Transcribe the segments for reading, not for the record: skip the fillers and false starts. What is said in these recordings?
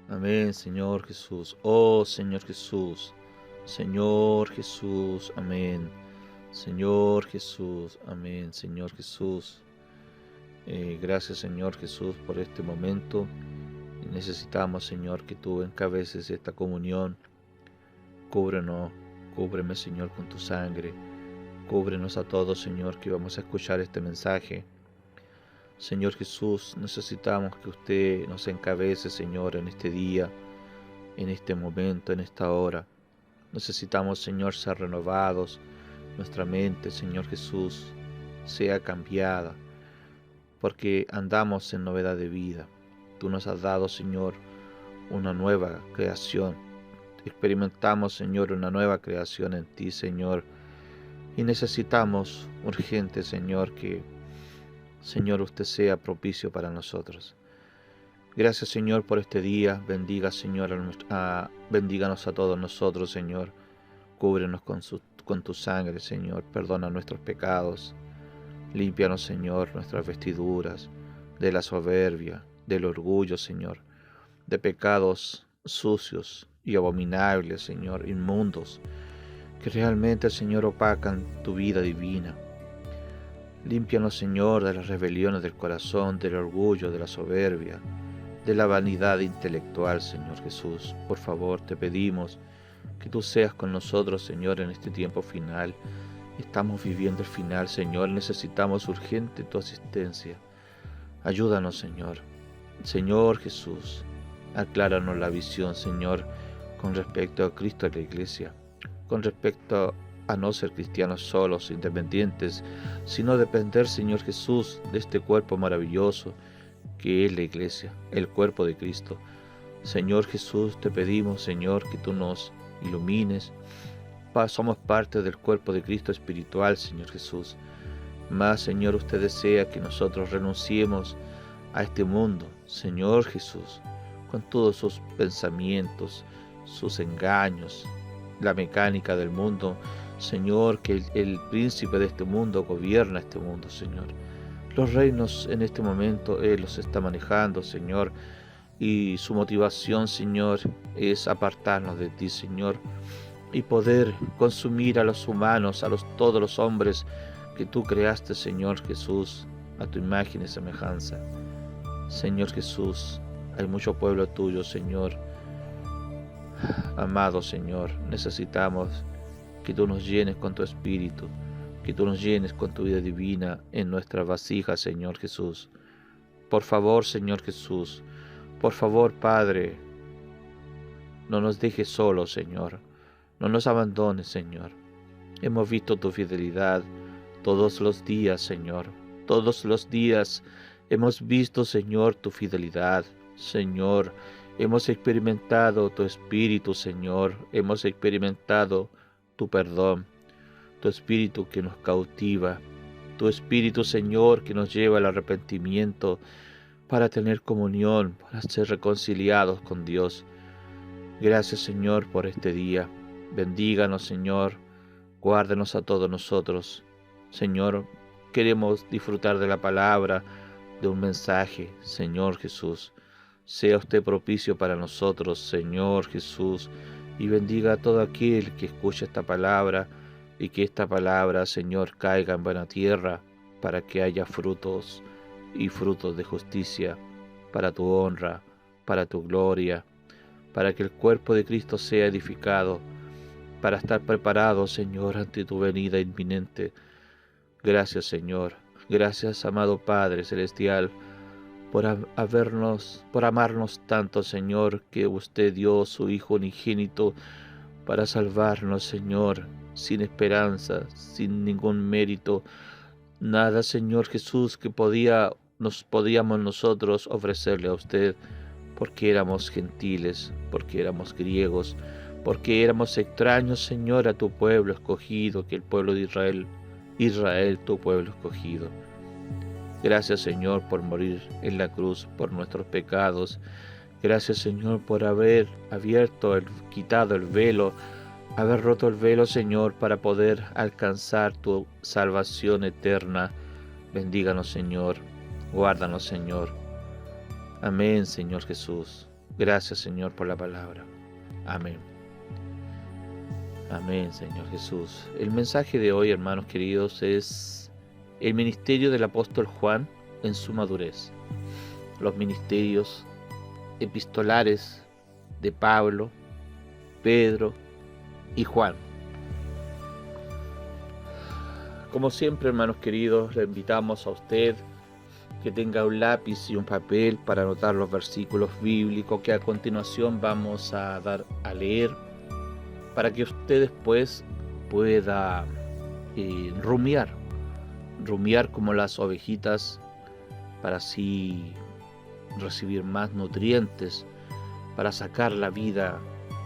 Amén, Señor Jesús. Oh, Señor Jesús. Señor Jesús. Amén. Señor Jesús. Amén. Señor Jesús. Gracias, Señor Jesús, por este momento. Necesitamos, Señor, que tú encabeces esta comunión. Cúbrenos, cúbreme, Señor, con tu sangre. Cúbrenos a todos, Señor, que vamos a escuchar este mensaje. Señor Jesús, necesitamos que usted nos encabece, Señor, en este día, en este momento, en esta hora. Necesitamos, Señor, ser renovados. Nuestra mente, Señor Jesús, sea cambiada, porque andamos en novedad de vida. Tú nos has dado, Señor, una nueva creación. Experimentamos, Señor, una nueva creación en ti, Señor. Y necesitamos urgente, Señor, que, Señor, usted sea propicio para nosotros. Gracias, Señor, por este día. Bendiga, Señor, bendíganos a todos nosotros, Señor. Cúbrenos con tu sangre, Señor. Perdona nuestros pecados. Límpianos, Señor, nuestras vestiduras de la soberbia, del orgullo, Señor, de pecados sucios y abominables, Señor, inmundos, que realmente, Señor, opacan tu vida divina. Límpianos, Señor, de las rebeliones del corazón, del orgullo, de la soberbia, de la vanidad intelectual, Señor Jesús. Por favor, te pedimos que tú seas con nosotros, Señor, en este tiempo final. Estamos viviendo el final, Señor. Necesitamos urgente tu asistencia. Ayúdanos, Señor. Señor Jesús, acláranos la visión, Señor, con respecto a Cristo y la Iglesia, con respecto a no ser cristianos solos, independientes, sino depender, Señor Jesús, de este cuerpo maravilloso que es la Iglesia, el cuerpo de Cristo. Señor Jesús, te pedimos, Señor, que tú nos ilumines. Somos parte del cuerpo de Cristo espiritual, Señor Jesús. Mas, Señor, usted desea que nosotros renunciemos a este mundo, Señor Jesús, con todos sus pensamientos, sus engaños, la mecánica del mundo, Señor, que el príncipe de este mundo gobierna este mundo, Señor. Los reinos en este momento Él los está manejando, Señor, y su motivación, Señor, es apartarnos de ti, Señor, y poder consumir a los humanos, todos los hombres que tú creaste, Señor Jesús, a tu imagen y semejanza. Señor Jesús, hay mucho pueblo tuyo, Señor. Amado Señor, necesitamos que tú nos llenes con tu Espíritu, que tú nos llenes con tu vida divina en nuestra vasija, Señor Jesús. Por favor, Señor Jesús, por favor, Padre, no nos dejes solos, Señor. No nos abandones, Señor. Hemos visto tu fidelidad todos los días, Señor. Todos los días hemos visto, Señor, tu fidelidad, Señor. Hemos experimentado tu Espíritu, Señor. Hemos experimentado tu perdón, tu Espíritu que nos cautiva, tu Espíritu, Señor, que nos lleva al arrepentimiento para tener comunión, para ser reconciliados con Dios. Gracias, Señor, por este día. Bendíganos, Señor. Guárdenos a todos nosotros. Señor, queremos disfrutar de la palabra, de un mensaje, Señor Jesús. Sea usted propicio para nosotros, Señor Jesús, y bendiga a todo aquel que escuche esta palabra, y que esta palabra, Señor, caiga en buena tierra, para que haya frutos y frutos de justicia, para tu honra, para tu gloria, para que el cuerpo de Cristo sea edificado, para estar preparado, Señor, ante tu venida inminente. Gracias, Señor. Gracias, amado Padre Celestial, por amarnos tanto, Señor, que usted dio su Hijo unigénito para salvarnos, Señor, sin esperanza, sin ningún mérito, nada, Señor Jesús, que podíamos nosotros ofrecerle a usted, porque éramos gentiles, porque éramos griegos, porque éramos extraños, Señor, a tu pueblo escogido, que el pueblo de Israel, Israel, tu pueblo escogido. Gracias, Señor, por morir en la cruz por nuestros pecados. Gracias, Señor, por haber quitado el velo, haber roto el velo, Señor, para poder alcanzar tu salvación eterna. Bendíganos, Señor. Guárdanos, Señor. Amén, Señor Jesús. Gracias, Señor, por la palabra. Amén. Amén, Señor Jesús. El mensaje de hoy, hermanos queridos, es el ministerio del apóstol Juan en su madurez. Los ministerios epistolares de Pablo, Pedro y Juan. Como siempre, hermanos queridos, le invitamos a usted que tenga un lápiz y un papel para anotar los versículos bíblicos que a continuación vamos a dar a leer, para que usted después pueda rumiar como las ovejitas, para así recibir más nutrientes, para sacar la vida,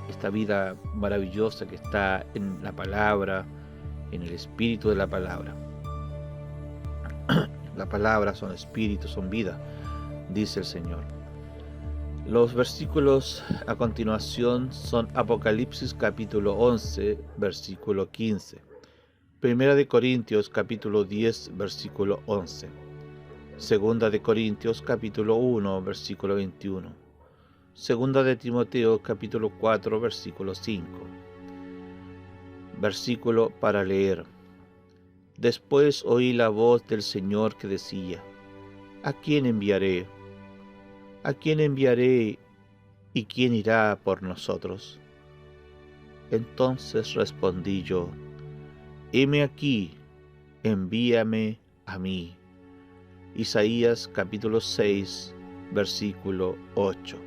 esta vida maravillosa que está en la palabra, en el espíritu de la palabra. La palabra son espíritu, son vida, dice el Señor. Los versículos a continuación son Apocalipsis capítulo 11, versículo 15. Primera de Corintios capítulo 10, versículo 11. Segunda de Corintios capítulo 1, versículo 21. Segunda de Timoteo capítulo 4, versículo 5. Versículo para leer. Después oí la voz del Señor que decía: ¿A quién enviaré? ¿A quién enviaré y quién irá por nosotros? Entonces respondí yo: heme aquí, envíame a mí. Isaías capítulo 6, versículo 8.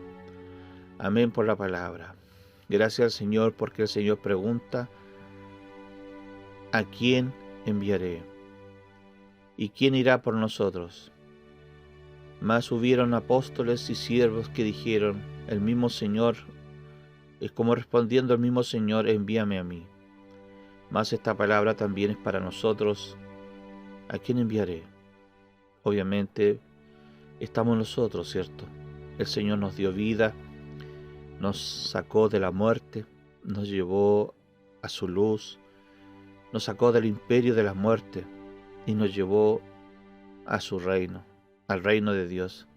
Amén por la palabra. Gracias al Señor, porque el Señor pregunta: ¿a quién enviaré? ¿Y quién irá por nosotros? Mas hubieron apóstoles y siervos que dijeron: el mismo Señor, es como respondiendo el mismo Señor: envíame a mí. Mas esta palabra también es para nosotros: ¿a quién enviaré? Obviamente estamos nosotros, ¿cierto? El Señor nos dio vida, nos sacó de la muerte, nos llevó a su luz, nos sacó del imperio de la muerte y nos llevó a su reino, al reino de Dios,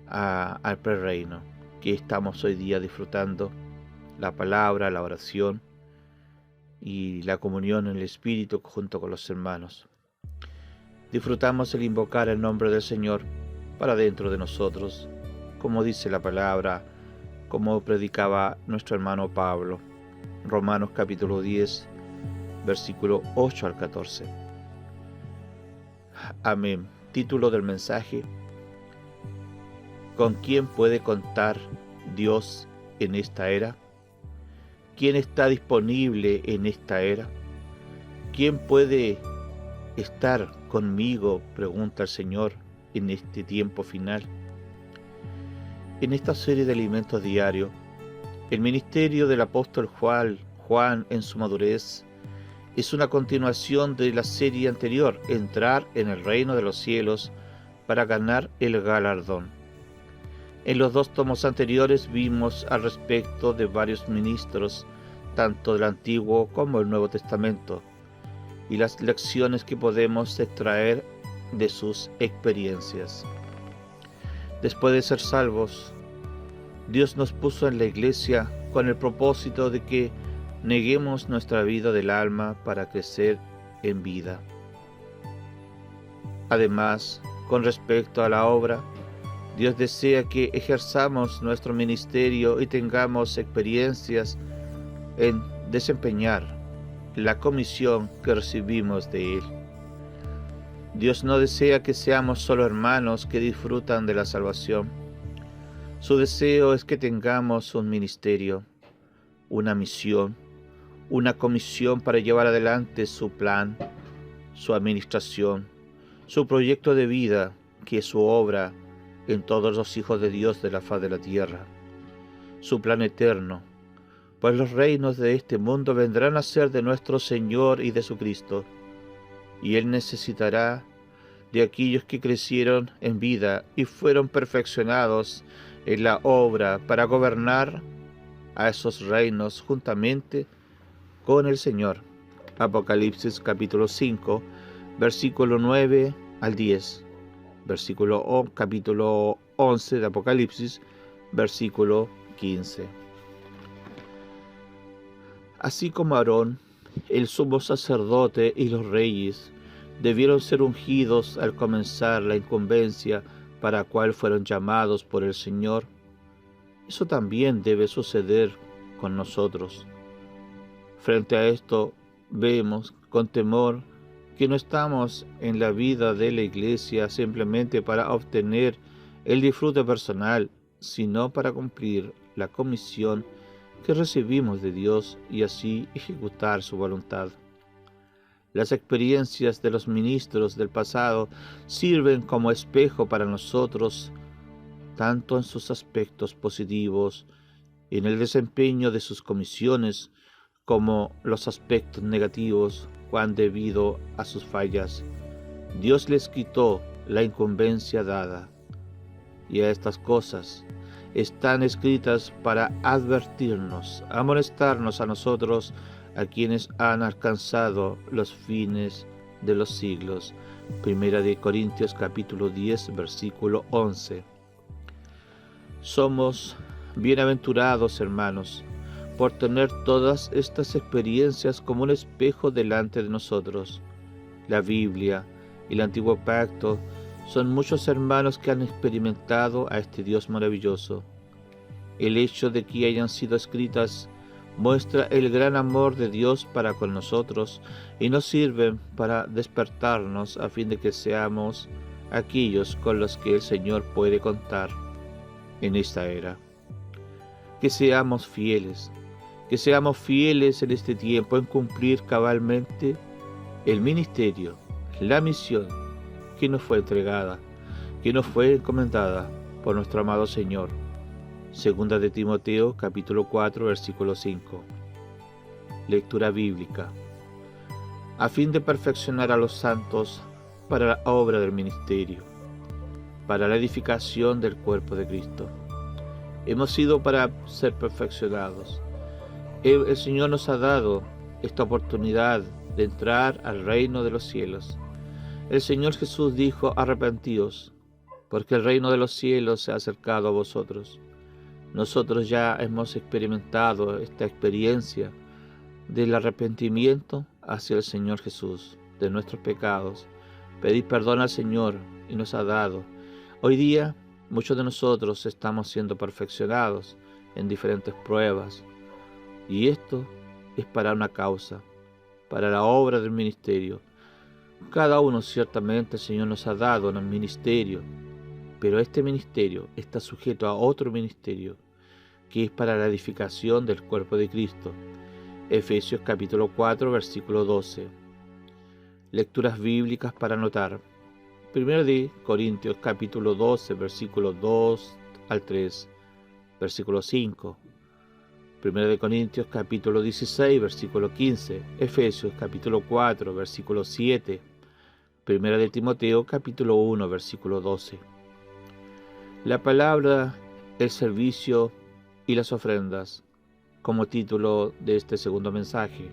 al prereino, que estamos hoy día disfrutando, la palabra, la oración y la comunión en el Espíritu junto con los hermanos. Disfrutamos el invocar el nombre del Señor para dentro de nosotros, como dice la palabra, como predicaba nuestro hermano Pablo, Romanos capítulo 10, versículo 8 al 14. Amén. Título del mensaje: ¿con quién puede contar Dios en esta era? ¿Quién está disponible en esta era? ¿Quién puede estar conmigo?, pregunta el Señor, en este tiempo final. En esta serie de alimentos diarios, el ministerio del apóstol Juan en su madurez es una continuación de la serie anterior: entrar en el reino de los cielos para ganar el galardón. En los dos tomos anteriores vimos al respecto de varios ministros, tanto del Antiguo como del Nuevo Testamento, y las lecciones que podemos extraer de sus experiencias. Después de ser salvos, Dios nos puso en la iglesia con el propósito de que neguemos nuestra vida del alma para crecer en vida. Además, con respecto a la obra, Dios desea que ejerzamos nuestro ministerio y tengamos experiencias en desempeñar la comisión que recibimos de Él. Dios no desea que seamos solo hermanos que disfrutan de la salvación. Su deseo es que tengamos un ministerio, una misión, una comisión para llevar adelante su plan, su administración, su proyecto de vida, que es su obra en todos los hijos de Dios de la faz de la tierra, su plan eterno, pues los reinos de este mundo vendrán a ser de nuestro Señor y de su Cristo, y Él necesitará de aquellos que crecieron en vida y fueron perfeccionados en la obra para gobernar a esos reinos juntamente con el Señor. Apocalipsis capítulo 5, versículo 9 al 10. Capítulo 11 de Apocalipsis, versículo 15. Así como Aarón, el sumo sacerdote y los reyes debieron ser ungidos al comenzar la incumbencia para la cual fueron llamados por el Señor, eso también debe suceder con nosotros. Frente a esto, vemos con temor que no estamos en la vida de la iglesia simplemente para obtener el disfrute personal, sino para cumplir la comisión que recibimos de Dios y así ejecutar su voluntad. Las experiencias de los ministros del pasado sirven como espejo para nosotros, tanto en sus aspectos positivos, en el desempeño de sus comisiones, como los aspectos negativos, cuando debido a sus fallas, Dios les quitó la incumbencia dada. Y a estas cosas están escritas para advertirnos, amonestarnos a nosotros, a quienes han alcanzado los fines de los siglos. Primera de Corintios capítulo 10, versículo 11. Somos bienaventurados, hermanos, por tener todas estas experiencias como un espejo delante de nosotros. La Biblia y el Antiguo Pacto son muchos hermanos que han experimentado a este Dios maravilloso. El hecho de que hayan sido escritas muestra el gran amor de Dios para con nosotros y nos sirven para despertarnos a fin de que seamos aquellos con los que el Señor puede contar en esta era. Que seamos fieles en este tiempo en cumplir cabalmente el ministerio, la misión que nos fue entregada, que nos fue encomendada por nuestro amado Señor. Segunda de Timoteo, capítulo 4, versículo 5. Lectura bíblica. A fin de perfeccionar a los santos para la obra del ministerio, para la edificación del cuerpo de Cristo. Hemos sido para ser perfeccionados. El Señor nos ha dado esta oportunidad de entrar al reino de los cielos. El Señor Jesús dijo: arrepentíos, porque el reino de los cielos se ha acercado a vosotros. Nosotros ya hemos experimentado esta experiencia del arrepentimiento hacia el Señor Jesús, de nuestros pecados. Pedid perdón al Señor y nos ha dado. Hoy día muchos de nosotros estamos siendo perfeccionados en diferentes pruebas. Y esto es para una causa, para la obra del ministerio. Cada uno ciertamente el Señor nos ha dado un ministerio, pero este ministerio está sujeto a otro ministerio, que es para la edificación del cuerpo de Cristo. Efesios capítulo 4, versículo 12. Lecturas bíblicas para anotar. 1 de Corintios capítulo 12, versículo 2 al 3, versículo 5. 1 de Corintios capítulo 16, versículo 15, Efesios capítulo 4, versículo 7, 1 de Timoteo capítulo 1, versículo 12. La palabra, el servicio y las ofrendas, como título de este segundo mensaje.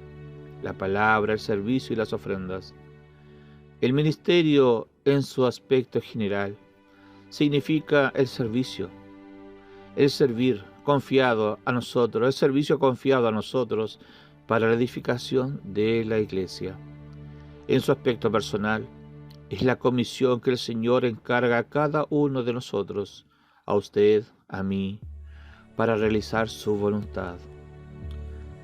La palabra, el servicio y las ofrendas. El ministerio en su aspecto general significa el servicio, el servir confiado a nosotros, el servicio confiado a nosotros para la edificación de la iglesia. En su aspecto personal, es la comisión que el Señor encarga a cada uno de nosotros, a usted, a mí, para realizar su voluntad.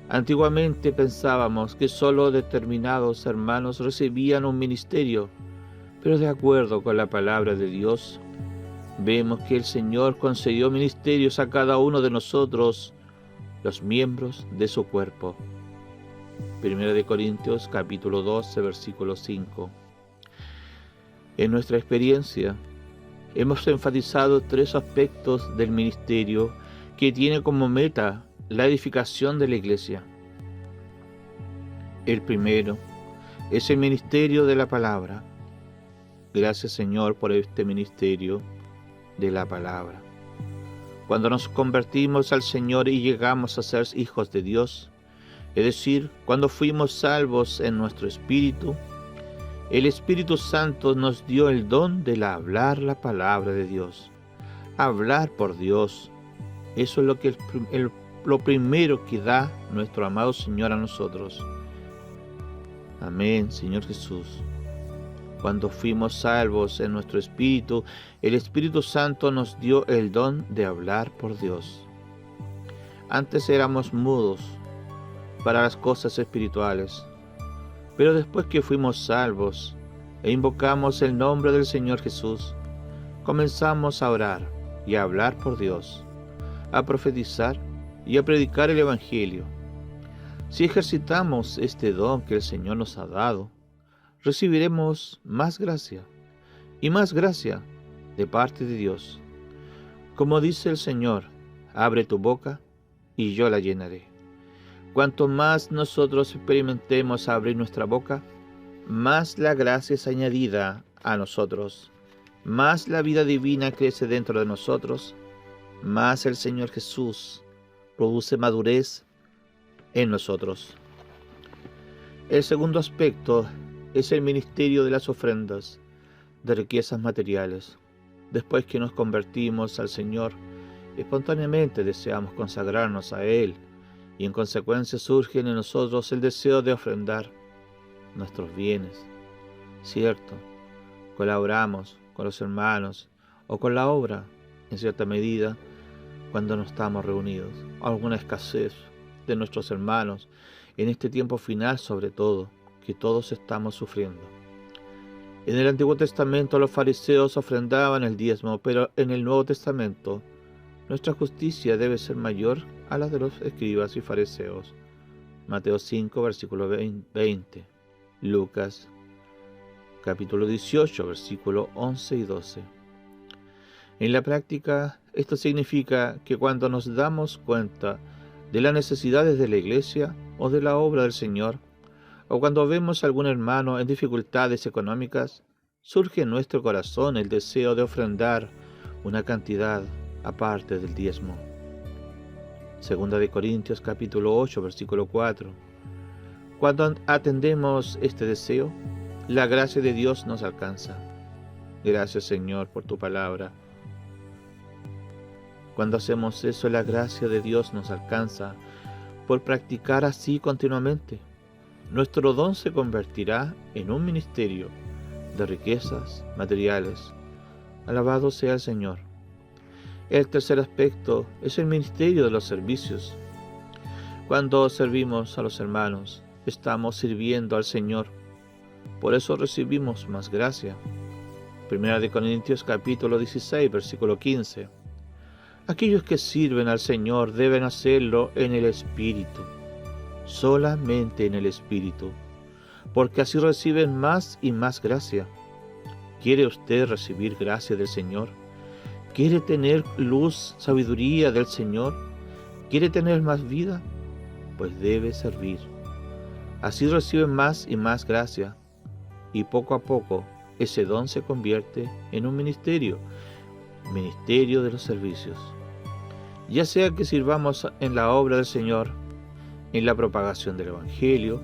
Antiguamente pensábamos que solo determinados hermanos recibían un ministerio, pero de acuerdo con la palabra de Dios, vemos que el Señor concedió ministerios a cada uno de nosotros, los miembros de su cuerpo. 1 de Corintios capítulo 12, versículo 5. En nuestra experiencia, hemos enfatizado 3 aspectos del ministerio que tiene como meta la edificación de la iglesia. El primero es el ministerio de la palabra. Gracias, Señor, por este ministerio de la palabra. Cuando nos convertimos al Señor y llegamos a ser hijos de Dios, es decir, cuando fuimos salvos en nuestro espíritu, el Espíritu Santo nos dio el don de hablar la palabra de Dios, hablar por Dios, Eso es lo primero que da nuestro amado Señor a nosotros. Amén, Señor Jesús. Cuando fuimos salvos en nuestro espíritu, el Espíritu Santo nos dio el don de hablar por Dios. Antes éramos mudos para las cosas espirituales, pero después que fuimos salvos e invocamos el nombre del Señor Jesús, comenzamos a orar y a hablar por Dios, a profetizar y a predicar el Evangelio. Si ejercitamos este don que el Señor nos ha dado, recibiremos más gracia y más gracia de parte de Dios. Como dice el Señor, abre tu boca y yo la llenaré. Cuanto más nosotros experimentemos abrir nuestra boca, más la gracia es añadida a nosotros, más la vida divina crece dentro de nosotros, más el Señor Jesús produce madurez en nosotros. El segundo aspecto es el ministerio de las ofrendas de riquezas materiales. Después que nos convertimos al Señor, espontáneamente deseamos consagrarnos a Él y en consecuencia surge en nosotros el deseo de ofrendar nuestros bienes. Cierto, colaboramos con los hermanos o con la obra en cierta medida cuando no estamos reunidos. Alguna escasez de nuestros hermanos en este tiempo final, sobre todo, que todos estamos sufriendo. En el Antiguo Testamento los fariseos ofrendaban el diezmo, pero en el Nuevo Testamento nuestra justicia debe ser mayor a la de los escribas y fariseos. Mateo 5, versículo 20. Lucas, capítulo 18, versículo 11 y 12. En la práctica, esto significa que cuando nos damos cuenta de las necesidades de la iglesia o de la obra del Señor, o cuando vemos a algún hermano en dificultades económicas, surge en nuestro corazón el deseo de ofrendar una cantidad aparte del diezmo. Segunda de Corintios capítulo 8, versículo 4. Cuando atendemos este deseo, la gracia de Dios nos alcanza. Gracias, Señor, por tu palabra. Cuando hacemos eso, la gracia de Dios nos alcanza por practicar así continuamente. Nuestro don se convertirá en un ministerio de riquezas materiales. Alabado sea el Señor. El tercer aspecto es el ministerio de los servicios. Cuando servimos a los hermanos, estamos sirviendo al Señor. Por eso recibimos más gracia. Primera de Corintios capítulo 16, versículo 15. Aquellos que sirven al Señor deben hacerlo en el Espíritu, solamente en el Espíritu, porque así reciben más y más gracia. ¿Quiere usted recibir gracia del Señor? ¿Quiere tener luz, sabiduría del Señor? ¿Quiere tener más vida? Pues debe servir. Así reciben más y más gracia, y poco a poco ese don se convierte en un ministerio de los servicios. Ya sea que sirvamos en la obra del Señor, en la propagación del Evangelio,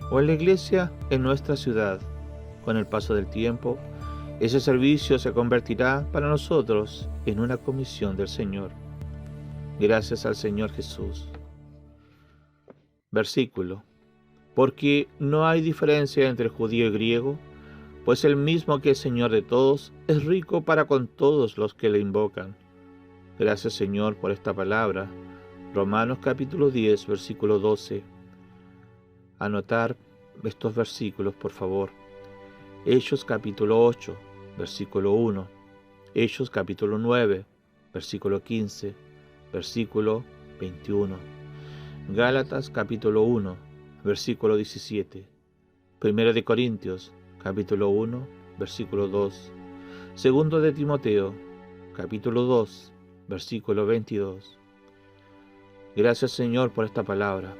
o en la iglesia en nuestra ciudad, con el paso del tiempo, ese servicio se convertirá para nosotros en una comisión del Señor. Gracias al Señor Jesús. Versículo. Porque no hay diferencia entre judío y griego, pues el mismo que es Señor de todos es rico para con todos los que le invocan. Gracias, Señor, por esta palabra. Romanos capítulo 10, versículo 12. Anotar estos versículos, por favor. Hechos capítulo 8, versículo 1. Hechos capítulo 9, versículo 15, versículo 21. Gálatas capítulo 1, versículo 17. Primera de Corintios capítulo 1, versículo 2. Segundo de Timoteo capítulo 2, versículo 22. Gracias, Señor, por esta palabra,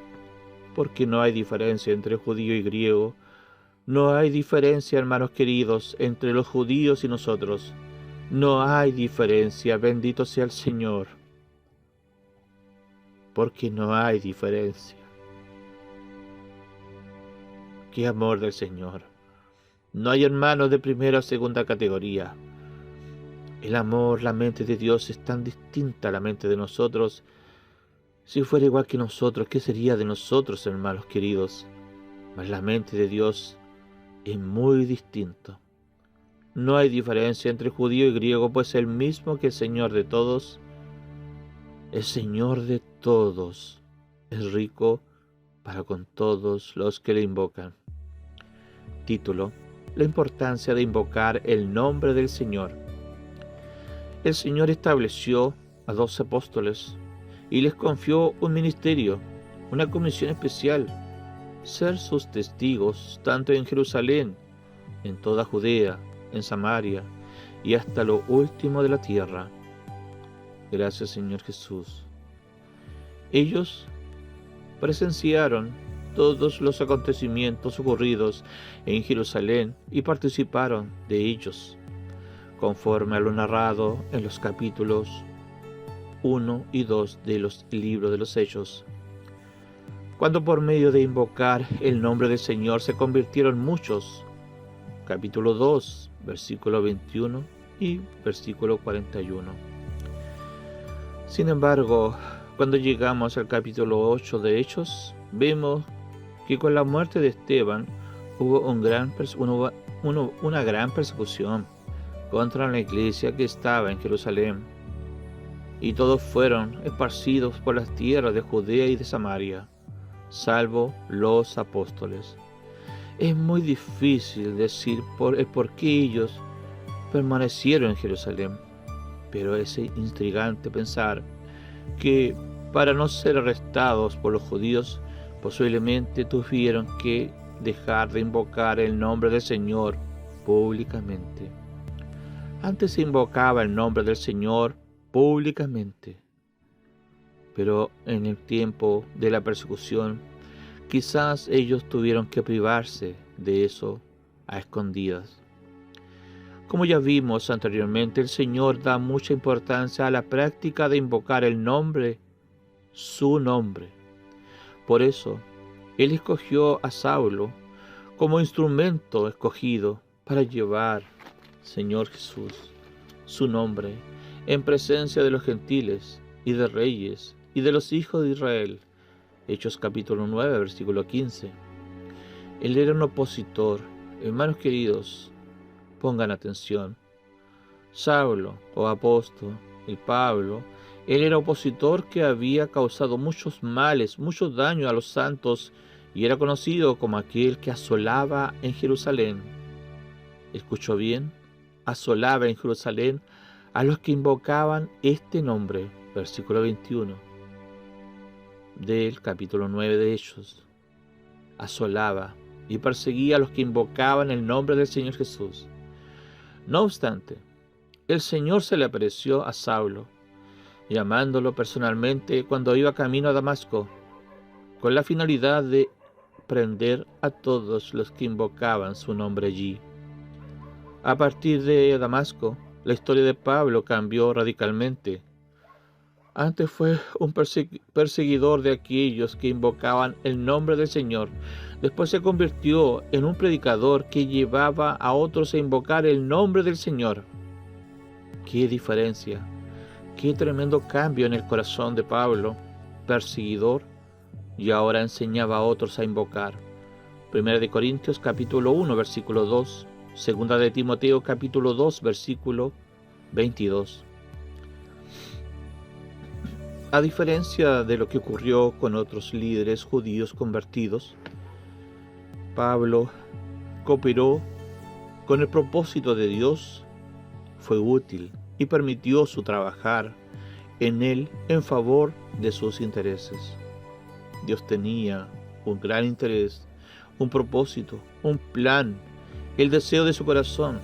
porque no hay diferencia entre judío y griego. No hay diferencia, hermanos queridos, entre los judíos y nosotros. No hay diferencia, bendito sea el Señor, porque no hay diferencia. ¡Qué amor del Señor! No hay hermanos de primera o segunda categoría. El amor, la mente de Dios es tan distinta a la mente de nosotros. Si fuera igual que nosotros, ¿qué sería de nosotros, hermanos queridos? Mas la mente de Dios es muy distinta. No hay diferencia entre judío y griego, pues el mismo que el Señor de todos, el Señor de todos, es rico para con todos los que le invocan. Título: la importancia de invocar el nombre del Señor. El Señor estableció a 12 apóstoles y les confió un ministerio, una comisión especial: ser sus testigos tanto en Jerusalén, en toda Judea, en Samaria y hasta lo último de la tierra. Gracias, Señor Jesús. Ellos presenciaron todos los acontecimientos ocurridos en Jerusalén y participaron de ellos, conforme a lo narrado en los capítulos 1 y 2 de los libros de los Hechos, cuando por medio de invocar el nombre del Señor se convirtieron muchos. Capítulo 2, versículo 21 y versículo 41. Sin embargo, cuando llegamos al capítulo 8 de Hechos, vemos que con la muerte de Esteban hubo una gran persecución contra la iglesia que estaba en Jerusalén, y todos fueron esparcidos por las tierras de Judea y de Samaria, salvo los apóstoles. Es muy difícil decir por qué ellos permanecieron en Jerusalén, pero es intrigante pensar que para no ser arrestados por los judíos, posiblemente tuvieron que dejar de invocar el nombre del Señor públicamente. Antes se invocaba el nombre del Señor públicamente, pero en el tiempo de la persecución, quizás ellos tuvieron que privarse de eso a escondidas. Como ya vimos anteriormente, el Señor da mucha importancia a la práctica de invocar el nombre, su nombre. Por eso, Él escogió a Saulo como instrumento escogido para llevar, Señor Jesús, su nombre en presencia de los gentiles y de reyes y de los hijos de Israel. Hechos capítulo 9, versículo 15. Él era un opositor. Hermanos queridos, pongan atención. Saulo, o apóstol, el Pablo, él era opositor que había causado muchos males, muchos daños a los santos, y era conocido como aquel que asolaba en Jerusalén. ¿Escuchó bien? Asolaba en Jerusalén a los que invocaban este nombre. Versículo 21 del capítulo 9 de Hechos. Asolaba y perseguía a los que invocaban el nombre del Señor Jesús. No obstante, el Señor se le apareció a Saulo, llamándolo personalmente cuando iba camino a Damasco, con la finalidad de prender a todos los que invocaban su nombre allí. A partir de Damasco, la historia de Pablo cambió radicalmente. Antes fue un perseguidor de aquellos que invocaban el nombre del Señor. Después se convirtió en un predicador que llevaba a otros a invocar el nombre del Señor. ¡Qué diferencia! ¡Qué tremendo cambio en el corazón de Pablo, perseguidor, y ahora enseñaba a otros a invocar! 1 de Corintios capítulo 1, versículo 2. 2 de Timoteo capítulo 2, versículo 22. A diferencia de lo que ocurrió con otros líderes judíos convertidos, Pablo cooperó con el propósito de Dios, fue útil y permitió su trabajar en él en favor de sus intereses. Dios tenía un gran interés, un propósito, un plan, el deseo de su corazón.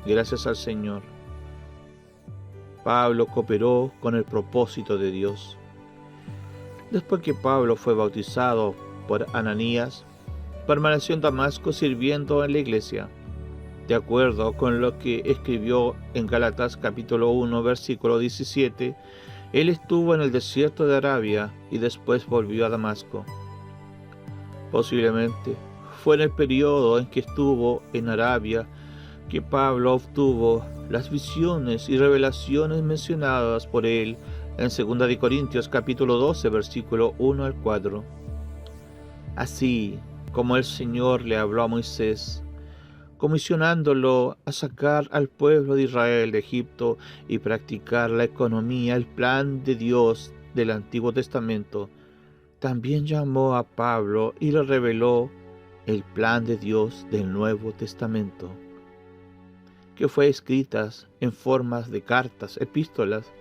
Gracias al Señor, Pablo cooperó con el propósito de Dios. Después que Pablo fue bautizado por Ananías, permaneció en Damasco sirviendo en la iglesia, de acuerdo con lo que escribió en Gálatas capítulo 1, versículo 17. Él estuvo en el desierto de Arabia y después volvió a Damasco. Posiblemente fue en el periodo en que estuvo en Arabia que Pablo obtuvo las visiones y revelaciones mencionadas por él en 2 de Corintios capítulo 12, versículo 1 al 4. Así como el Señor le habló a Moisés, comisionándolo a sacar al pueblo de Israel de Egipto y practicar la economía, el plan de Dios del Antiguo Testamento, también llamó a Pablo y le reveló el plan de Dios del Nuevo Testamento, que fue escritas en formas de cartas, epístolas,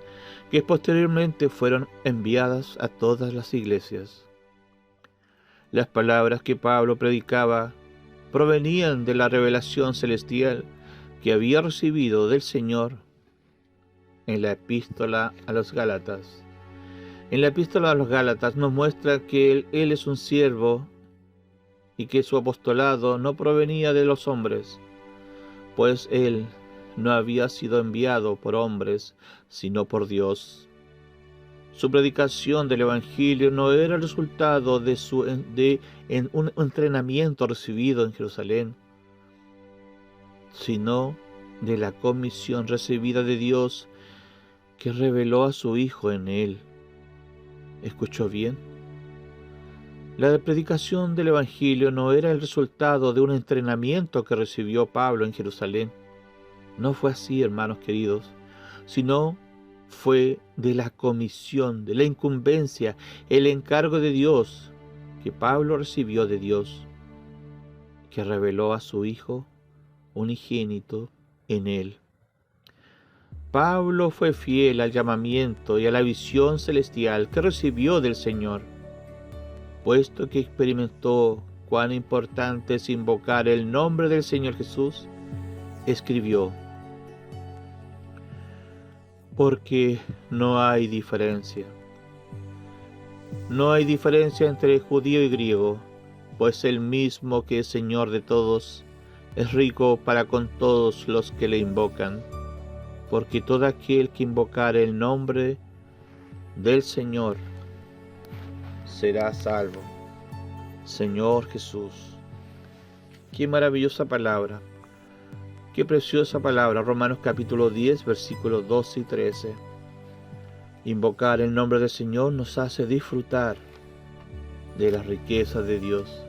que posteriormente fueron enviadas a todas las iglesias. Las palabras que Pablo predicaba provenían de la revelación celestial que había recibido del Señor en la epístola a los Gálatas. En la epístola a los Gálatas nos muestra que él es un siervo y que su apostolado no provenía de los hombres, pues él no había sido enviado por hombres, sino por Dios. Su predicación del Evangelio no era el resultado de un entrenamiento recibido en Jerusalén, sino de la comisión recibida de Dios que reveló a su Hijo en él. ¿Escuchó bien? La predicación del Evangelio no era el resultado de un entrenamiento que recibió Pablo en Jerusalén. No fue así, hermanos queridos, sino fue de la comisión, de la incumbencia, el encargo de Dios que Pablo recibió de Dios, que reveló a su Hijo unigénito en él. Pablo fue fiel al llamamiento y a la visión celestial que recibió del Señor, puesto que experimentó cuán importante es invocar el nombre del Señor Jesús. Escribió: porque no hay diferencia. No hay diferencia entre judío y griego, pues el mismo que es Señor de todos es rico para con todos los que le invocan, porque todo aquel que invocare el nombre del Señor será salvo. Señor Jesús. Qué maravillosa palabra. Qué preciosa palabra. Romanos capítulo 10, versículos 12 y 13. Invocar el nombre del Señor nos hace disfrutar de las riquezas de Dios.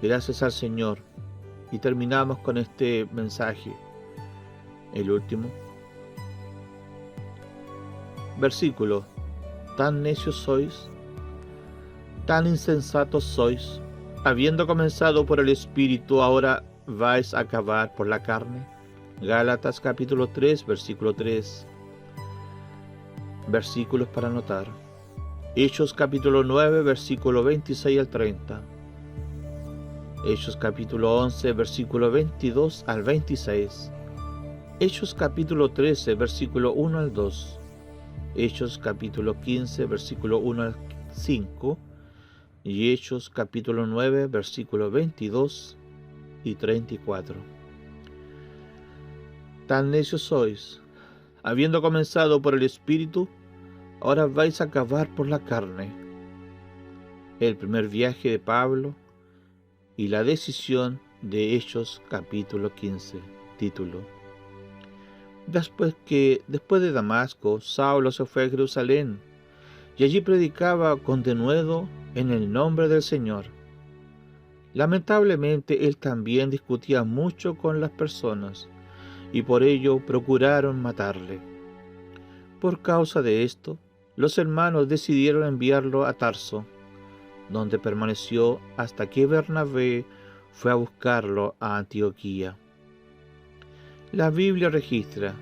Gracias al Señor. Y terminamos con este mensaje, el último. Versículo: tan necios sois, tan insensatos sois, habiendo comenzado por el Espíritu, ahora vais a acabar por la carne. Gálatas capítulo 3, versículo 3. Versículos para anotar. Hechos capítulo 9, versículo 26 al 30. Hechos capítulo 11, versículo 22 al 26. Hechos capítulo 13, versículo 1 al 2. Hechos capítulo 15, versículo 1 al 5. Y Hechos capítulo 9, versículo 22 y 34. Tan necios sois, habiendo comenzado por el Espíritu, ahora vais a acabar por la carne. El primer viaje de Pablo y la decisión de Hechos capítulo 15. Título: Después de Damasco, Saulo se fue a Jerusalén y allí predicaba con denuedo en el nombre del Señor. Lamentablemente, él también discutía mucho con las personas y por ello procuraron matarle. Por causa de esto, los hermanos decidieron enviarlo a Tarso, donde permaneció hasta que Bernabé fue a buscarlo a Antioquía. La Biblia registra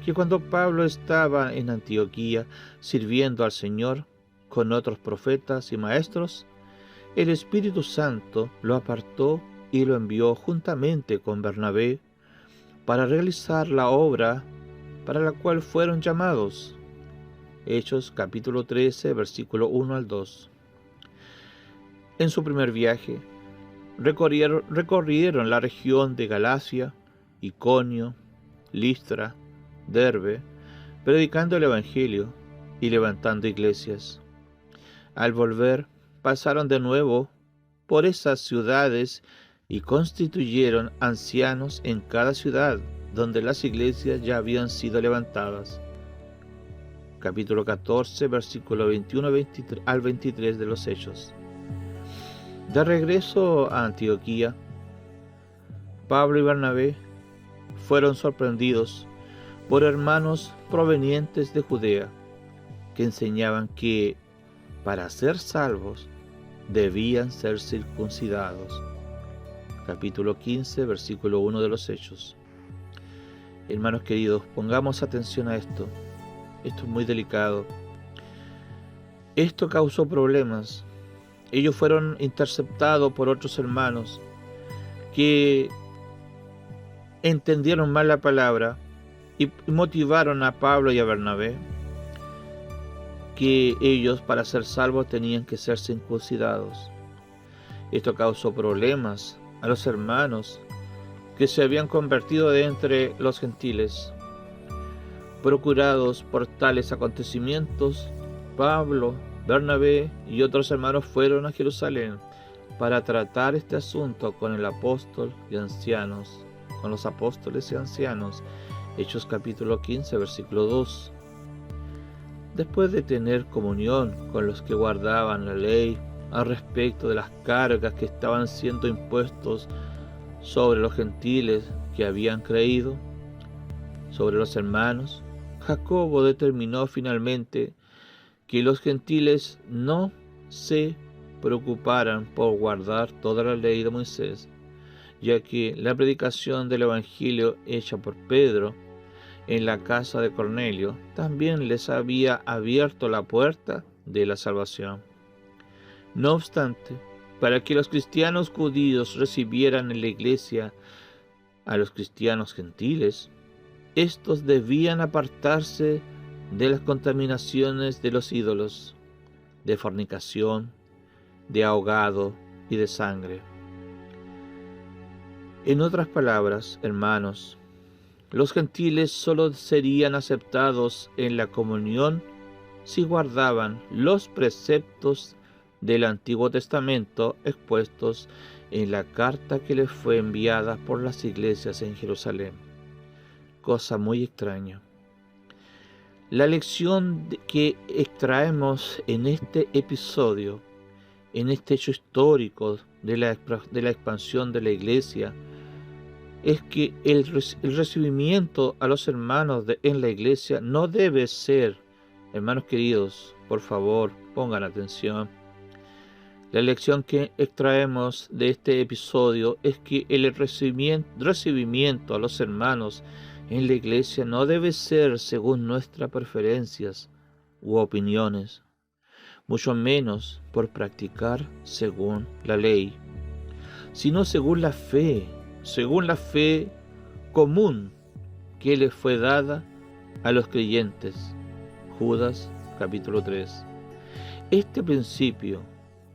que cuando Pablo estaba en Antioquía sirviendo al Señor con otros profetas y maestros, el Espíritu Santo lo apartó y lo envió juntamente con Bernabé para realizar la obra para la cual fueron llamados. Hechos capítulo 13, versículo 1 al 2. En su primer viaje, recorrieron la región de Galacia, Iconio, Listra, Derbe, predicando el Evangelio y levantando iglesias. Al volver, pasaron de nuevo por esas ciudades y constituyeron ancianos en cada ciudad, donde las iglesias ya habían sido levantadas. Capítulo 14, versículo 21 al 23 de los Hechos. De regreso a Antioquía, Pablo y Bernabé fueron sorprendidos por hermanos provenientes de Judea, que enseñaban que para ser salvos debían ser circuncidados. Capítulo 15, versículo 1 de los Hechos. Hermanos queridos, pongamos atención a esto. Esto es muy delicado. Esto causó problemas. Ellos fueron interceptados por otros hermanos que entendieron mal la palabra y motivaron a Pablo y a Bernabé que ellos, para ser salvos, tenían que ser circuncidados. Esto causó problemas a los hermanos que se habían convertido de entre los gentiles. Procurados por tales acontecimientos, Pablo, Bernabé y otros hermanos fueron a Jerusalén para tratar este asunto con los apóstoles y ancianos. Hechos capítulo 15, versículo 2. Después de tener comunión con los que guardaban la ley al respecto de las cargas que estaban siendo impuestos sobre los gentiles que habían creído, sobre los hermanos, Jacobo determinó finalmente que los gentiles no se preocuparan por guardar toda la ley de Moisés, ya que la predicación del Evangelio hecha por Pedro en la casa de Cornelio también les había abierto la puerta de la salvación. No obstante, para que los cristianos judíos recibieran en la iglesia a los cristianos gentiles, estos debían apartarse de las contaminaciones de los ídolos, de fornicación, de ahogado y de sangre. En otras palabras, hermanos, los gentiles solo serían aceptados en la comunión si guardaban los preceptos del Antiguo Testamento expuestos en la carta que les fue enviada por las iglesias en Jerusalén. Cosa muy extraña. La lección que extraemos en este episodio, en este hecho histórico de la expansión de la iglesia, es que el recibimiento a los hermanos en la iglesia no debe ser, hermanos queridos, por favor, pongan atención. La lección que extraemos de este episodio es que el recibimiento a los hermanos en la iglesia no debe ser según nuestras preferencias u opiniones, mucho menos por practicar según la ley, sino según la fe común que les fue dada a los creyentes. Judas capítulo 3. Este principio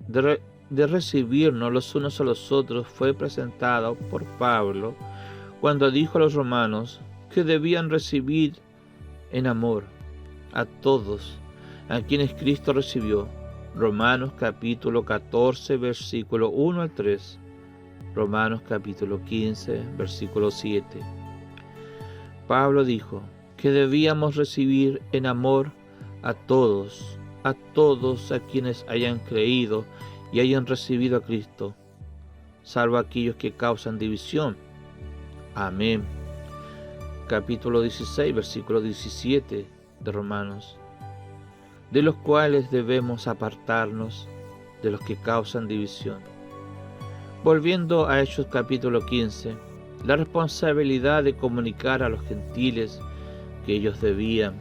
de recibirnos los unos a los otros fue presentado por Pablo cuando dijo a los romanos que debían recibir en amor a todos a quienes Cristo recibió. Romanos capítulo 14, versículo 1 al 3. Romanos capítulo 15, versículo 7. Pablo dijo que debíamos recibir en amor a todos a quienes hayan creído y hayan recibido a Cristo, salvo aquellos que causan división. Amén. Capítulo 16, versículo 17 de Romanos. De los cuales debemos apartarnos, de los que causan división. Volviendo a Hechos capítulo 15, la responsabilidad de comunicar a los gentiles que ellos debían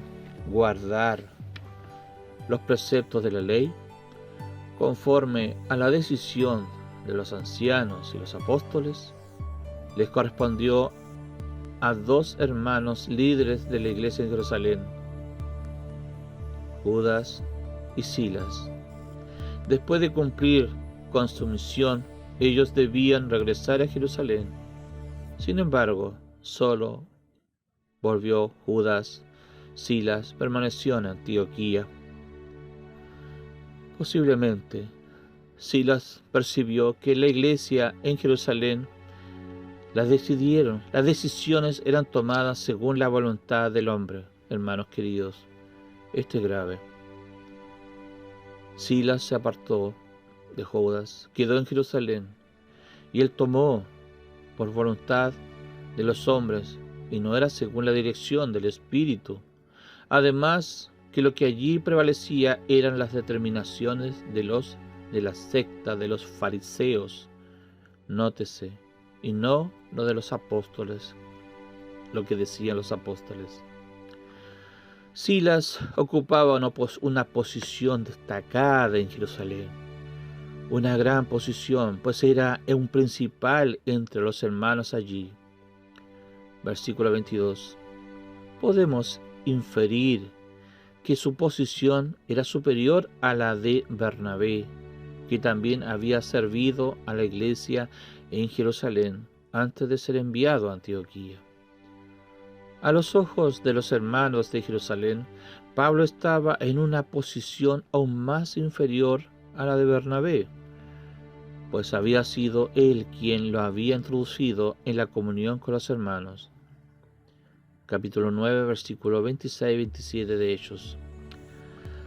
guardar los preceptos de la ley, conforme a la decisión de los ancianos y los apóstoles, les correspondió a dos hermanos líderes de la iglesia en Jerusalén, Judas y Silas. Después de cumplir con su misión, ellos debían regresar a Jerusalén. Sin embargo, solo volvió Judas. Silas permaneció en Antioquía. Posiblemente, Silas percibió que la iglesia en Jerusalén Las decisiones eran tomadas según la voluntad del hombre, hermanos queridos. Esto es grave. Silas se apartó de Judas, quedó en Jerusalén, y él tomó por voluntad de los hombres, y no era según la dirección del Espíritu. Además, que lo que allí prevalecía eran las determinaciones de la secta de los fariseos, nótese, y no lo de los apóstoles, lo que decían los apóstoles. Silas ocupaba una posición destacada en Jerusalén, una gran posición, pues era un principal entre los hermanos allí. Versículo 22. Podemos inferir que su posición era superior a la de Bernabé, que también había servido a la iglesia en Jerusalén antes de ser enviado a Antioquía. A los ojos de los hermanos de Jerusalén, Pablo estaba en una posición aún más inferior a la de Bernabé, pues había sido él quien lo había introducido en la comunión con los hermanos. Capítulo 9, versículos 26 y 27 de Hechos.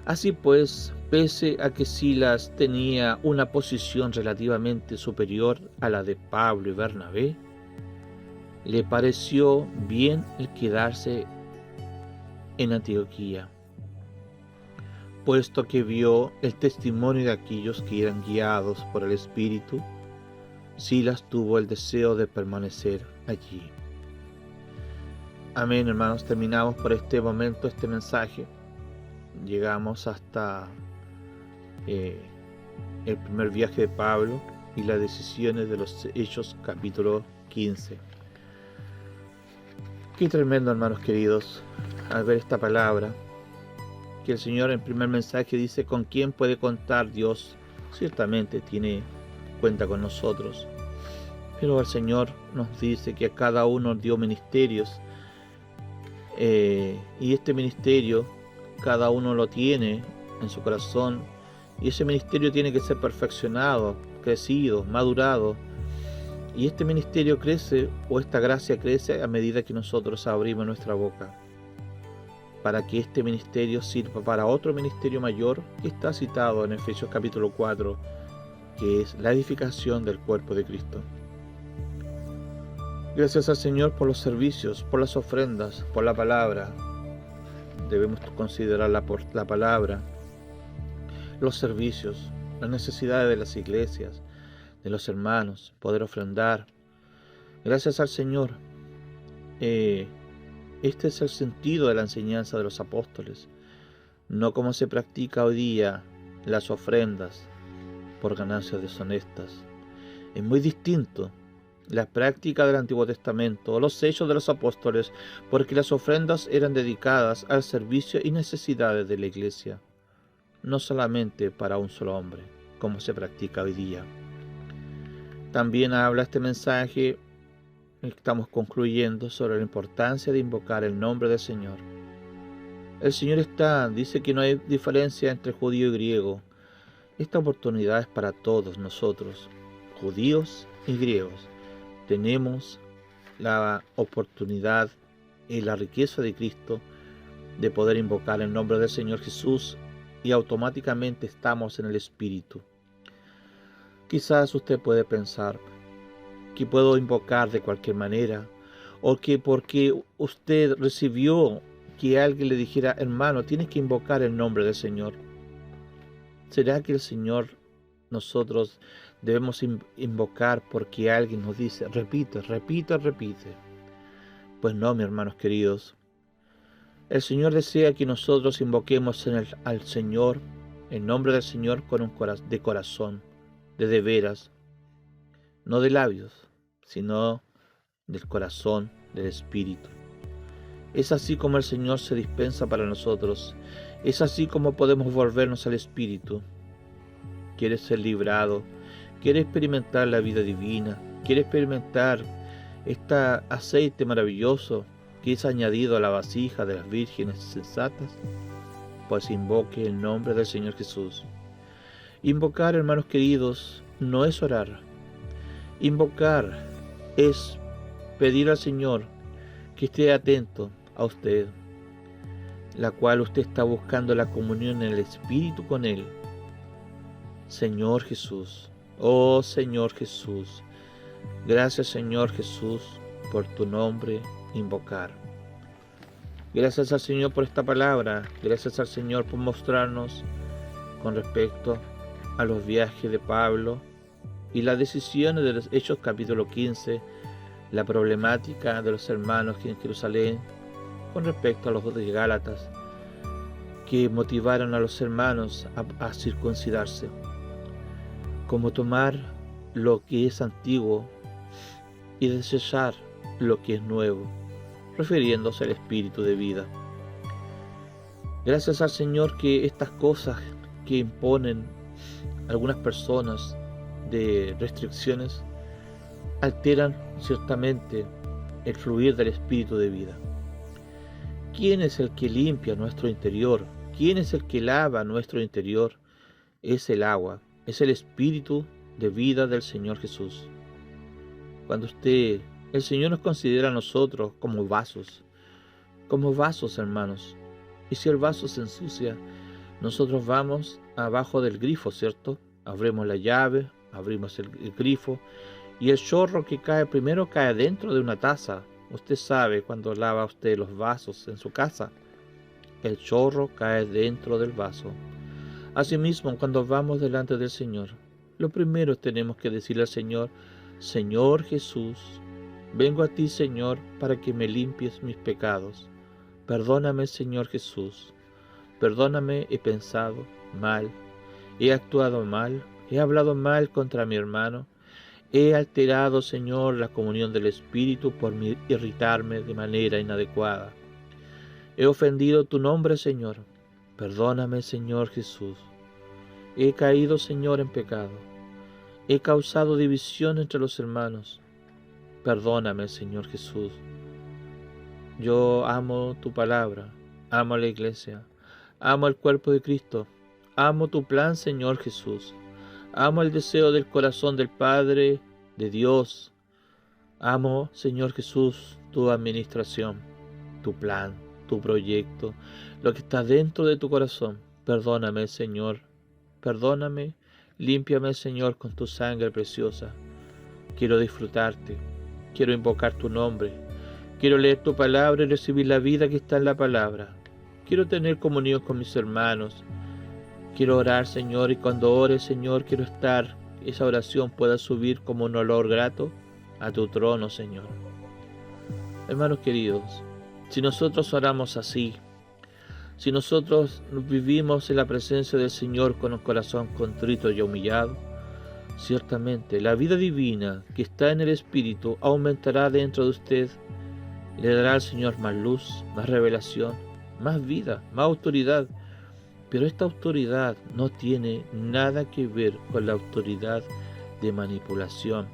Así pues, pese a que Silas tenía una posición relativamente superior a la de Pablo y Bernabé, le pareció bien el quedarse en Antioquía, puesto que vio el testimonio de aquellos que eran guiados por el Espíritu. Silas tuvo el deseo de permanecer allí. Amén, hermanos. Terminamos por este momento este mensaje. Llegamos hasta el primer viaje de Pablo y las decisiones de los Hechos, capítulo 15. Qué tremendo, hermanos queridos, al ver esta palabra, que el Señor en primer mensaje dice: ¿con quién puede contar Dios? Ciertamente cuenta con nosotros, pero el Señor nos dice que a cada uno dio ministerios, y este ministerio cada uno lo tiene en su corazón, y ese ministerio tiene que ser perfeccionado, crecido, madurado, y este ministerio crece, o esta gracia crece, a medida que nosotros abrimos nuestra boca, para que este ministerio sirva para otro ministerio mayor que está citado en Efesios capítulo 4, que es la edificación del cuerpo de Cristo. Gracias al Señor por los servicios, por las ofrendas, por la palabra. Debemos considerar la palabra, los servicios, las necesidades de las iglesias, de los hermanos, poder ofrendar. Gracias al Señor. Este es el sentido de la enseñanza de los apóstoles, no como se practica hoy día las ofrendas por ganancias deshonestas. Es muy distinto la práctica del Antiguo Testamento o los hechos de los apóstoles, porque las ofrendas eran dedicadas al servicio y necesidades de la iglesia, no solamente para un solo hombre, como se practica hoy día. También habla este mensaje, estamos concluyendo, sobre la importancia de invocar el nombre del Señor. El Señor dice que no hay diferencia entre judío y griego. Esta oportunidad es para todos nosotros, judíos y griegos. Tenemos la oportunidad y la riqueza de Cristo de poder invocar el nombre del Señor Jesús, y automáticamente estamos en el Espíritu. Quizás usted puede pensar que puedo invocar de cualquier manera, o que porque usted recibió que alguien le dijera: hermano, tienes que invocar el nombre del Señor. ¿Será que el Señor nosotros debemos invocar porque alguien nos dice: repite, repite, repite? Pues no, mis hermanos queridos. El Señor desea que nosotros invoquemos al Señor, el nombre del Señor, de corazón, de veras, no de labios, sino del corazón, del Espíritu. Es así como el Señor se dispensa para nosotros. Es así como podemos volvernos al Espíritu. ¿Quieres ser librado? ¿Quieres experimentar la vida divina? ¿Quieres experimentar este aceite maravilloso que es añadido a la vasija de las vírgenes sensatas? Pues invoque el nombre del Señor Jesús. Invocar, hermanos queridos, no es orar. Invocar es pedir al Señor que esté atento a usted, la cual usted está buscando la comunión en el Espíritu con Él. Señor Jesús, oh Señor Jesús, gracias Señor Jesús por tu nombre invocar. Gracias al Señor por esta palabra, gracias al Señor por mostrarnos con respecto a los viajes de Pablo y las decisiones de los Hechos capítulo 15, la problemática de los hermanos en Jerusalén con respecto a los de Gálatas, que motivaron a los hermanos a circuncidarse, como tomar lo que es antiguo y desechar lo que es nuevo, refiriéndose al espíritu de vida. Gracias al Señor que estas cosas que imponen algunas personas de restricciones alteran ciertamente el fluir del espíritu de vida. ¿Quién es el que limpia nuestro interior? ¿Quién es el que lava nuestro interior? Es el agua, es el espíritu de vida del Señor Jesús. Cuando el Señor nos considera a nosotros como vasos, hermanos. Y si el vaso se ensucia, nosotros vamos abajo del grifo, ¿cierto? Abrimos la llave, abrimos el grifo, y el chorro que cae primero cae dentro de una taza. Usted sabe cuando lava usted los vasos en su casa, el chorro cae dentro del vaso. Asimismo, cuando vamos delante del Señor, lo primero tenemos que decirle al Señor: Señor Jesús, vengo a ti, Señor, para que me limpies mis pecados. Perdóname, Señor Jesús. Perdóname, he pensado mal, he actuado mal, he hablado mal contra mi hermano, he alterado, Señor, la comunión del Espíritu por irritarme de manera inadecuada. He ofendido tu nombre, Señor. Perdóname, Señor Jesús. He caído, Señor, en pecado. He causado división entre los hermanos. Perdóname, Señor Jesús. Yo amo tu palabra, amo a la iglesia, amo el cuerpo de Cristo, amo tu plan, Señor Jesús. Amo el deseo del corazón del Padre, de Dios. Amo, Señor Jesús, tu administración, tu plan, tu proyecto, lo que está dentro de tu corazón. Perdóname, Señor. Perdóname, límpiame, Señor, con tu sangre preciosa. Quiero disfrutarte, quiero invocar tu nombre, quiero leer tu palabra y recibir la vida que está en la palabra. Quiero tener comunión con mis hermanos. Quiero orar, Señor, y cuando ore, Señor, quiero esa oración pueda subir como un olor grato a tu trono, Señor. Hermanos queridos, si nosotros oramos así, si nosotros vivimos en la presencia del Señor con un corazón contrito y humillado, ciertamente la vida divina que está en el Espíritu aumentará dentro de usted y le dará al Señor más luz, más revelación, más vida, más autoridad. Pero esta autoridad no tiene nada que ver con la autoridad de manipulación.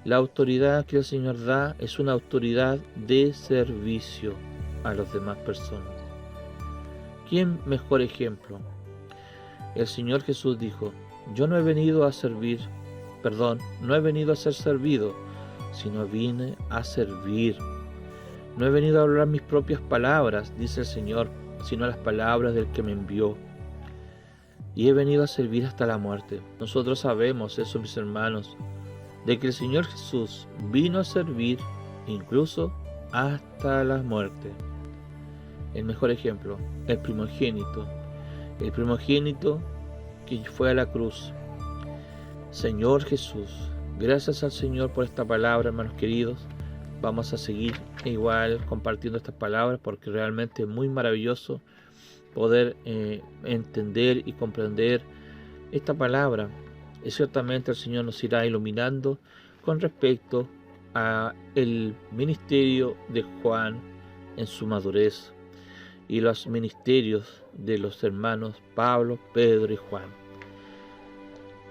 La autoridad que el Señor da es una autoridad de servicio a las demás personas. ¿Quién mejor ejemplo? El Señor Jesús dijo: yo no he venido a ser servido, sino vine a servir. No he venido a hablar mis propias palabras, dice el Señor, sino las palabras del que me envió. Y he venido a servir hasta la muerte. Nosotros sabemos eso, mis hermanos, de que el Señor Jesús vino a servir incluso hasta la muerte. El mejor ejemplo, el primogénito que fue a la cruz. Señor Jesús, gracias al Señor por esta palabra, hermanos queridos. Vamos a seguir igual compartiendo estas palabras porque realmente es muy maravilloso poder entender y comprender esta palabra. Y ciertamente el Señor nos irá iluminando con respecto a el ministerio de Juan en su madurez y los ministerios de los hermanos Pablo, Pedro y Juan.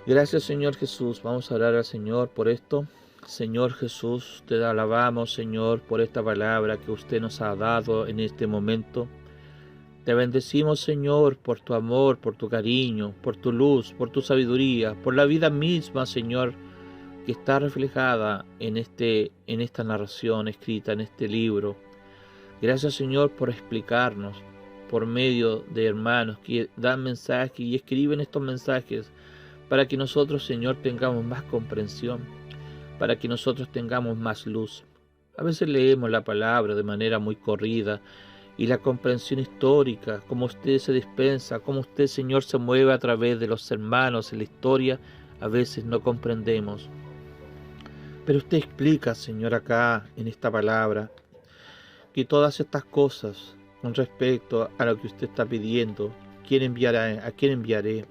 Gracias, Señor Jesús. Vamos a orar al Señor por esto. Señor Jesús, te alabamos, Señor, por esta palabra que usted nos ha dado en este momento. Te bendecimos, Señor, por tu amor, por tu cariño, por tu luz, por tu sabiduría, por la vida misma, Señor, que está reflejada en esta narración escrita en este libro. Gracias, Señor, por explicarnos por medio de hermanos que dan mensajes y escriben estos mensajes para que nosotros, Señor, tengamos más comprensión, para que nosotros tengamos más luz. A veces leemos la palabra de manera muy corrida y la comprensión histórica, cómo usted se dispensa, cómo usted, Señor, se mueve a través de los hermanos en la historia, a veces no comprendemos. Pero usted explica, Señor, acá en esta palabra, que todas estas cosas con respecto a lo que usted está pidiendo, ¿quién enviará? ¿A quién enviaré?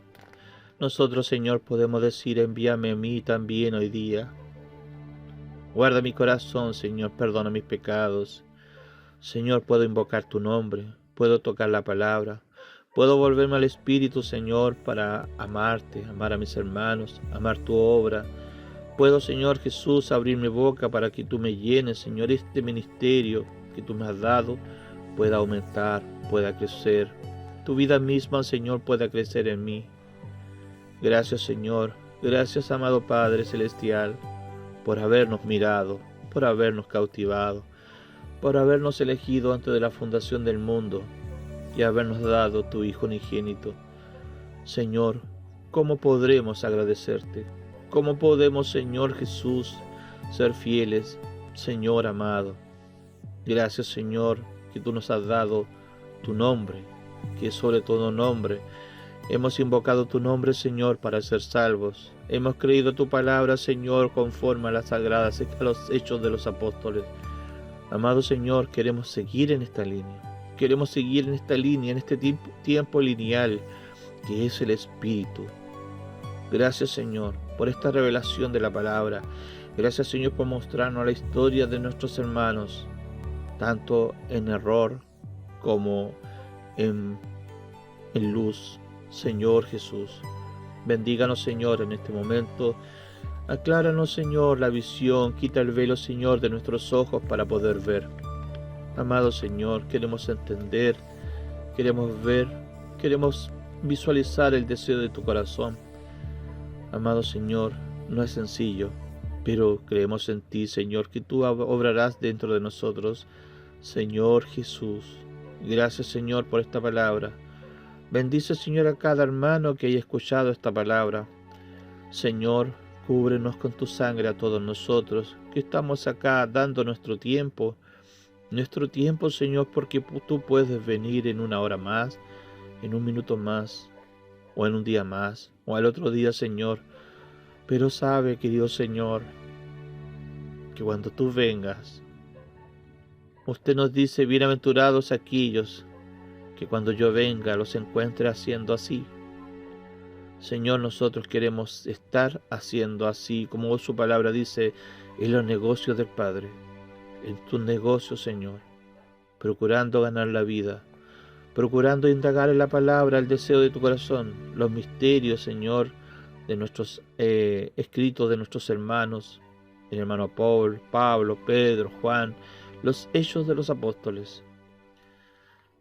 Nosotros, Señor, podemos decir, envíame a mí también hoy día. Guarda mi corazón, Señor, perdona mis pecados. Señor, puedo invocar tu nombre, puedo tocar la palabra, puedo volverme al Espíritu, Señor, para amarte, amar a mis hermanos, amar tu obra. Puedo, Señor Jesús, abrir mi boca para que tú me llenes, Señor, este ministerio que tú me has dado pueda aumentar, pueda crecer. Tu vida misma, Señor, pueda crecer en mí. Gracias, Señor. Gracias, amado Padre Celestial, por habernos mirado, por habernos cautivado, por habernos elegido antes de la fundación del mundo y habernos dado tu Hijo unigénito. Señor, ¿cómo podremos agradecerte? ¿Cómo podemos, Señor Jesús, ser fieles, Señor amado? Gracias, Señor, que tú nos has dado tu nombre, que es sobre todo nombre. Hemos invocado tu nombre, Señor, para ser salvos. Hemos creído tu palabra, Señor, conforme a las sagradas, a los hechos de los apóstoles. Amado Señor, queremos seguir en esta línea. Queremos seguir en esta línea, en este tiempo lineal, que es el Espíritu. Gracias, Señor, por esta revelación de la palabra. Gracias, Señor, por mostrarnos la historia de nuestros hermanos, tanto en error como en luz. Señor Jesús, bendíganos, Señor, en este momento. Acláranos, Señor, la visión. Quita el velo, Señor, de nuestros ojos para poder ver. Amado Señor, queremos entender, queremos ver, queremos visualizar el deseo de tu corazón. Amado Señor, no es sencillo, pero creemos en ti, Señor, que tú obrarás dentro de nosotros. Señor Jesús, gracias, Señor, por esta palabra. Bendice, Señor, a cada hermano que haya escuchado esta palabra. Señor, cúbrenos con tu sangre a todos nosotros, que estamos acá dando nuestro tiempo, Señor, porque tú puedes venir en una hora más, en un minuto más, o en un día más, o al otro día, Señor. Pero sabe, querido Señor, que cuando tú vengas, usted nos dice, bienaventurados aquellos que cuando yo venga los encuentre haciendo así. Señor, nosotros queremos estar haciendo así, como su palabra dice, en los negocios del Padre, en tus negocios, Señor, procurando ganar la vida, procurando indagar en la palabra el deseo de tu corazón, los misterios, Señor, de nuestros escritos de nuestros hermanos, el hermano Pablo, Pedro, Juan, los hechos de los apóstoles.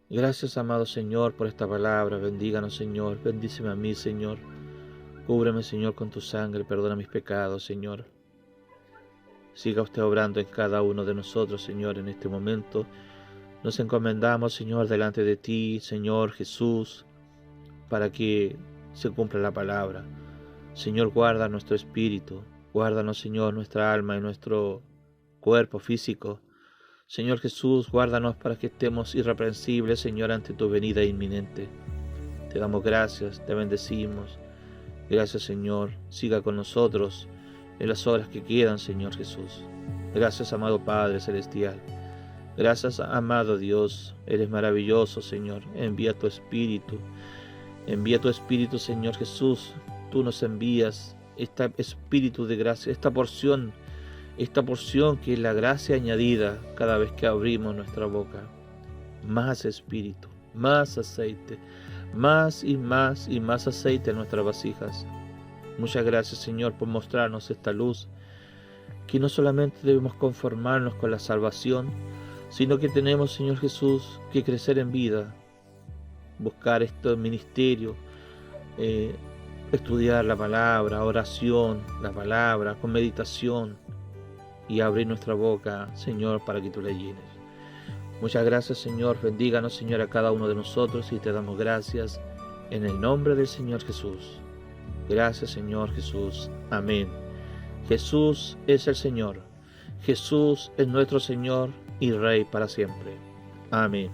Gracias, amado Señor, por esta palabra. Bendíganos, Señor. Bendíceme a mí, Señor. Cúbreme, Señor, con tu sangre. Perdona mis pecados, Señor. Siga usted obrando en cada uno de nosotros, Señor, en este momento. Nos encomendamos, Señor, delante de ti, Señor Jesús, para que se cumpla la palabra. Señor, guarda nuestro espíritu. Guárdanos, Señor, nuestra alma y nuestro cuerpo físico. Señor Jesús, guárdanos para que estemos irreprensibles, Señor, ante tu venida inminente. Te damos gracias, te bendecimos. Gracias, Señor. Siga con nosotros en las horas que quedan, Señor Jesús. Gracias, amado Padre Celestial. Gracias, amado Dios. Eres maravilloso, Señor. Envía tu Espíritu. Envía tu Espíritu, Señor Jesús. Tú nos envías este Espíritu de gracia, esta porción que es la gracia añadida cada vez que abrimos nuestra boca. Más Espíritu, más aceite, más y más y más aceite en nuestras vasijas. Muchas gracias, Señor, por mostrarnos esta luz, que no solamente debemos conformarnos con la salvación, sino que tenemos, Señor Jesús, que crecer en vida, buscar este ministerio, estudiar la palabra, oración, la palabra, con meditación y abrir nuestra boca, Señor, para que tú la llenes. Muchas gracias, Señor. Bendíganos, Señor, a cada uno de nosotros y te damos gracias en el nombre del Señor Jesús. Gracias, Señor Jesús. Amén. Jesús es el Señor. Jesús es nuestro Señor y Rey para siempre. Amén.